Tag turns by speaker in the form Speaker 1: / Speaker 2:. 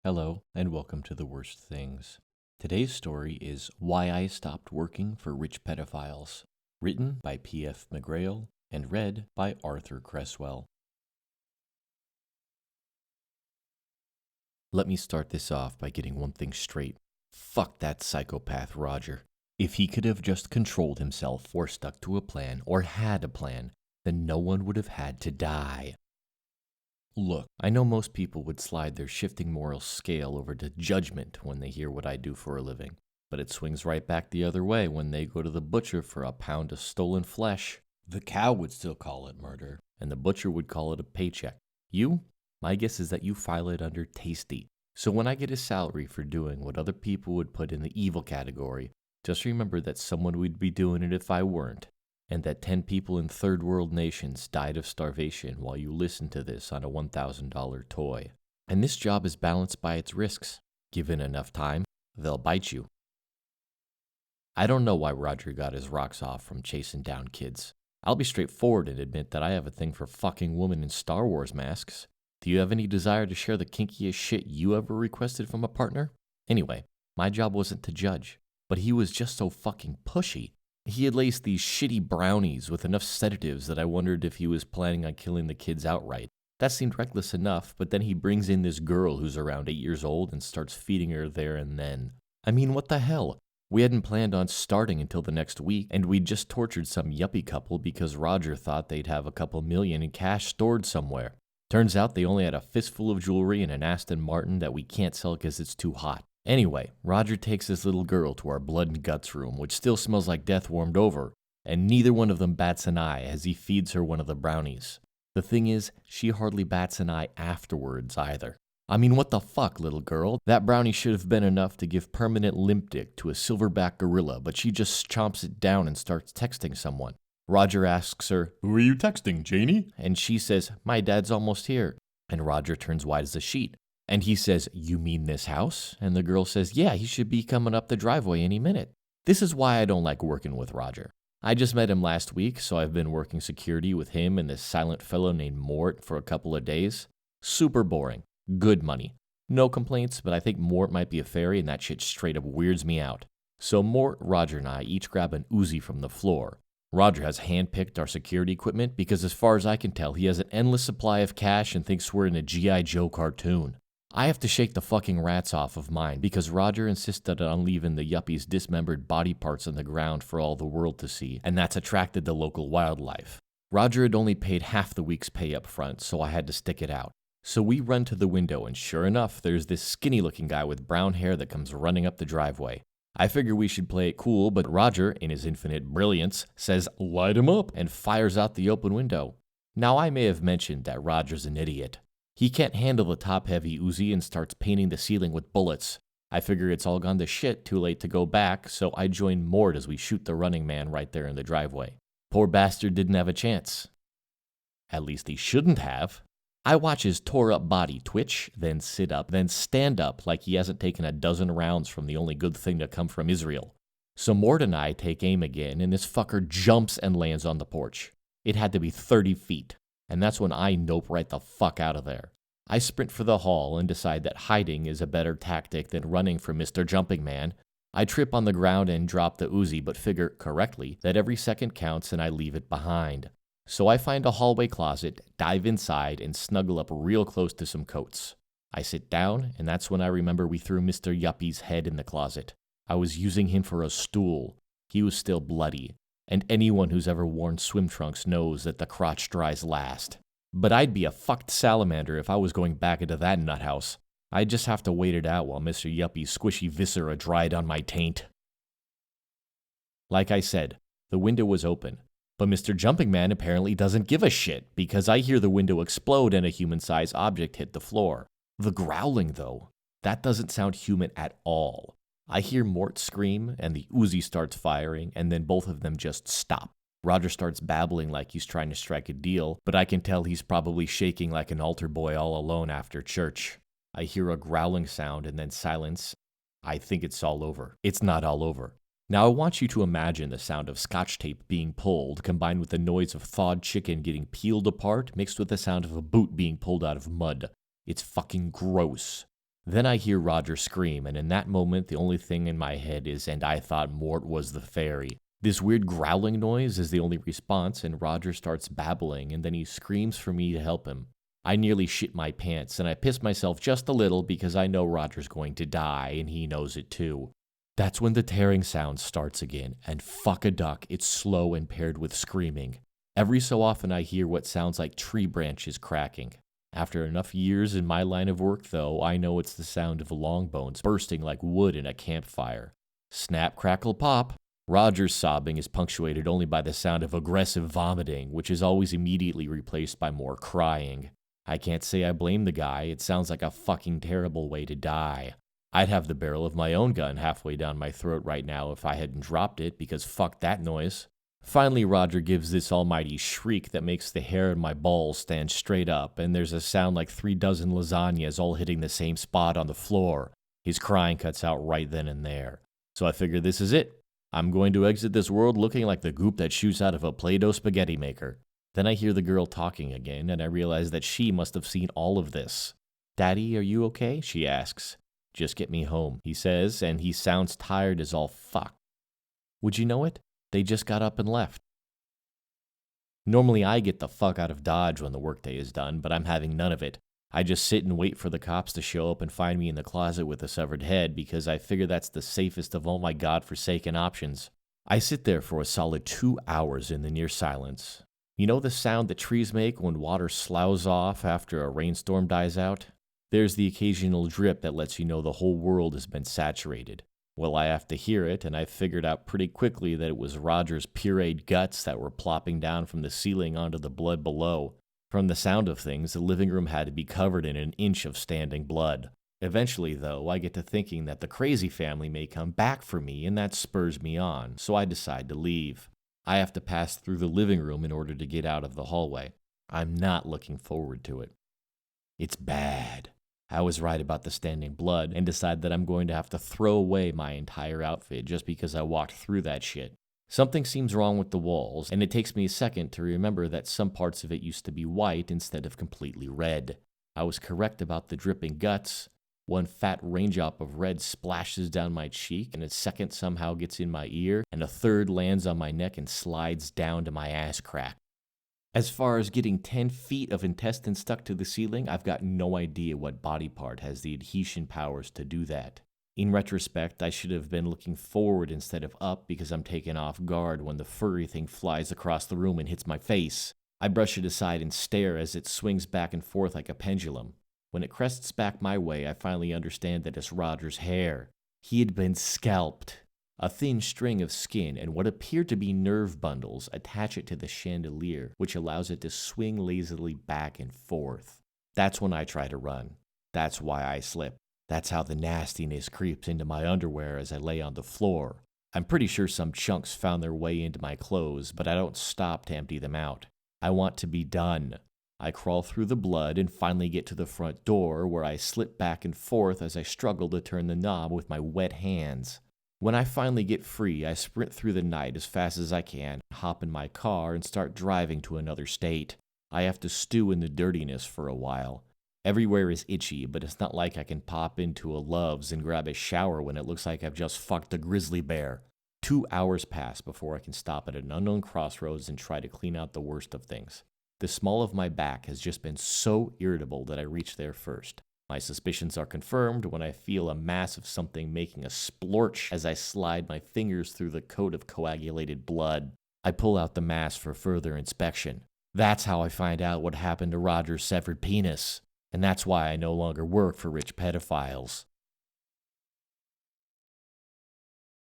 Speaker 1: Hello, and welcome to The Worst Things. Today's story is Why I Stopped Working for Rich Pedophiles, written by P.F. McGrail and read by Arthur Cresswell. Let me start this off by getting one thing straight. Fuck that psychopath Roger. If he could have just controlled himself or stuck to a plan or had a plan, then no one would have had to die. Look, I know most people would slide their shifting moral scale over to judgment when they hear what I do for a living, but it swings right back the other way when they go to the butcher for a pound of stolen flesh. The cow would still call it murder, and the butcher would call it a paycheck. You? My guess is that you file it under tasty. So when I get a salary for doing what other people would put in the evil category, just remember that someone would be doing it if I weren't, and that 10 people in third world nations died of starvation while you listen to this on a $1,000 toy. And this job is balanced by its risks. Given enough time, they'll bite you. I don't know why Roger got his rocks off from chasing down kids. I'll be straightforward and admit that I have a thing for fucking women in Star Wars masks. Do you have any desire to share the kinkiest shit you ever requested from a partner? Anyway, my job wasn't to judge, but he was just so fucking pushy. He had laced these shitty brownies with enough sedatives that I wondered if he was planning on killing the kids outright. That seemed reckless enough, but then he brings in this girl who's around 8 years old and starts feeding her there and then. I mean, what the hell? We hadn't planned on starting until the next week, and we'd just tortured some yuppie couple because Roger thought they'd have a couple million in cash stored somewhere. Turns out they only had a fistful of jewelry and an Aston Martin that we can't sell because it's too hot. Anyway, Roger takes this little girl to our blood and guts room, which still smells like death warmed over, and neither one of them bats an eye as he feeds her one of the brownies. The thing is, she hardly bats an eye afterwards either. I mean, what the fuck, little girl? That brownie should have been enough to give permanent limp dick to a silverback gorilla, but she just chomps it down and starts texting someone. Roger asks her, "Who are you texting, Janie?" And she says, "My dad's almost here." And Roger turns white as a sheet. And he says, "You mean this house?" And the girl says, "Yeah, he should be coming up the driveway any minute." This is why I don't like working with Roger. I just met him last week, so I've been working security with him and this silent fellow named Mort for a couple of days. Super boring. Good money. No complaints, but I think Mort might be a fairy and that shit straight up weirds me out. So Mort, Roger, and I each grab an Uzi from the floor. Roger has handpicked our security equipment because as far as I can tell, he has an endless supply of cash and thinks we're in a G.I. Joe cartoon. I have to shake the fucking rats off of mine because Roger insisted on leaving the yuppies' dismembered body parts on the ground for all the world to see, and that's attracted the local wildlife. Roger had only paid half the week's pay up front, so I had to stick it out. So we run to the window, and sure enough, there's this skinny-looking guy with brown hair that comes running up the driveway. I figure we should play it cool, but Roger, in his infinite brilliance, says, "Light him up," and fires out the open window. Now, I may have mentioned that Roger's an idiot. He can't handle the top-heavy Uzi and starts painting the ceiling with bullets. I figure it's all gone to shit, too late to go back, so I join Mort as we shoot the running man right there in the driveway. Poor bastard didn't have a chance. At least he shouldn't have. I watch his tore-up body twitch, then sit up, then stand up like he hasn't taken a dozen rounds from the only good thing to come from Israel. So Mort and I take aim again, and this fucker jumps and lands on the porch. It had to be 30 feet. And that's when I nope right the fuck out of there. I sprint for the hall and decide that hiding is a better tactic than running from Mr. Jumping Man. I trip on the ground and drop the Uzi, but figure, correctly, that every second counts and I leave it behind. So I find a hallway closet, dive inside, and snuggle up real close to some coats. I sit down, and that's when I remember we threw Mr. Yuppie's head in the closet. I was using him for a stool. He was still bloody. And anyone who's ever worn swim trunks knows that the crotch dries last. But I'd be a fucked salamander if I was going back into that nut house. I'd just have to wait it out while Mr. Yuppie's squishy viscera dried on my taint. Like I said, the window was open. But Mr. Jumping Man apparently doesn't give a shit because I hear the window explode and a human-sized object hit the floor. The growling, though, that doesn't sound human at all. I hear Mort scream, and the Uzi starts firing, and then both of them just stop. Roger starts babbling like he's trying to strike a deal, but I can tell he's probably shaking like an altar boy all alone after church. I hear a growling sound and then silence. I think it's all over. It's not all over. Now I want you to imagine the sound of scotch tape being pulled, combined with the noise of thawed chicken getting peeled apart, mixed with the sound of a boot being pulled out of mud. It's fucking gross. Then I hear Roger scream, and in that moment, the only thing in my head is, and I thought Mort was the fairy. This weird growling noise is the only response, and Roger starts babbling, and then he screams for me to help him. I nearly shit my pants, and I piss myself just a little because I know Roger's going to die, and he knows it too. That's when the tearing sound starts again, and fuck a duck, it's slow and paired with screaming. Every so often I hear what sounds like tree branches cracking. After enough years in my line of work, though, I know it's the sound of long bones bursting like wood in a campfire. Snap, crackle, pop. Roger's sobbing is punctuated only by the sound of aggressive vomiting, which is always immediately replaced by more crying. I can't say I blame the guy, it sounds like a fucking terrible way to die. I'd have the barrel of my own gun halfway down my throat right now if I hadn't dropped it, because fuck that noise. Finally, Roger gives this almighty shriek that makes the hair on my balls stand straight up, and there's a sound like 3 dozen lasagnas all hitting the same spot on the floor. His crying cuts out right then and there. So I figure this is it. I'm going to exit this world looking like the goop that shoots out of a Play-Doh spaghetti maker. Then I hear the girl talking again, and I realize that she must have seen all of this. "Daddy, are you okay?" she asks. "Just get me home," he says, and he sounds tired as all fuck. Would you know it? They just got up and left. Normally I get the fuck out of Dodge when the workday is done, but I'm having none of it. I just sit and wait for the cops to show up and find me in the closet with a severed head because I figure that's the safest of all my godforsaken options. I sit there for a solid 2 hours in the near silence. You know the sound that trees make when water sloughs off after a rainstorm dies out? There's the occasional drip that lets you know the whole world has been saturated. Well, I have to hear it, and I figured out pretty quickly that it was Roger's pureed guts that were plopping down from the ceiling onto the blood below. From the sound of things, the living room had to be covered in an inch of standing blood. Eventually, though, I get to thinking that the crazy family may come back for me, and that spurs me on, so I decide to leave. I have to pass through the living room in order to get out of the hallway. I'm not looking forward to it. It's bad. I was right about the standing blood and decide that I'm going to have to throw away my entire outfit just because I walked through that shit. Something seems wrong with the walls, and it takes me a second to remember that some parts of it used to be white instead of completely red. I was correct about the dripping guts. One fat raindrop of red splashes down my cheek, and a second somehow gets in my ear, and a third lands on my neck and slides down to my ass crack. As far as getting 10 feet of intestine stuck to the ceiling, I've got no idea what body part has the adhesion powers to do that. In retrospect, I should have been looking forward instead of up because I'm taken off guard when the furry thing flies across the room and hits my face. I brush it aside and stare as it swings back and forth like a pendulum. When it crests back my way, I finally understand that it's Roger's hair. He had been scalped. A thin string of skin and what appear to be nerve bundles attach it to the chandelier, which allows it to swing lazily back and forth. That's when I try to run. That's why I slip. That's how the nastiness creeps into my underwear as I lay on the floor. I'm pretty sure some chunks found their way into my clothes, but I don't stop to empty them out. I want to be done. I crawl through the blood and finally get to the front door, where I slip back and forth as I struggle to turn the knob with my wet hands. When I finally get free, I sprint through the night as fast as I can, hop in my car, and start driving to another state. I have to stew in the dirtiness for a while. Everywhere is itchy, but it's not like I can pop into a Love's and grab a shower when it looks like I've just fucked a grizzly bear. 2 hours pass before I can stop at an unknown crossroads and try to clean out the worst of things. The small of my back has just been so irritable that I reach there first. My suspicions are confirmed when I feel a mass of something making a splorch as I slide my fingers through the coat of coagulated blood. I pull out the mass for further inspection. That's how I find out what happened to Roger's severed penis. And that's why I no longer work for rich pedophiles.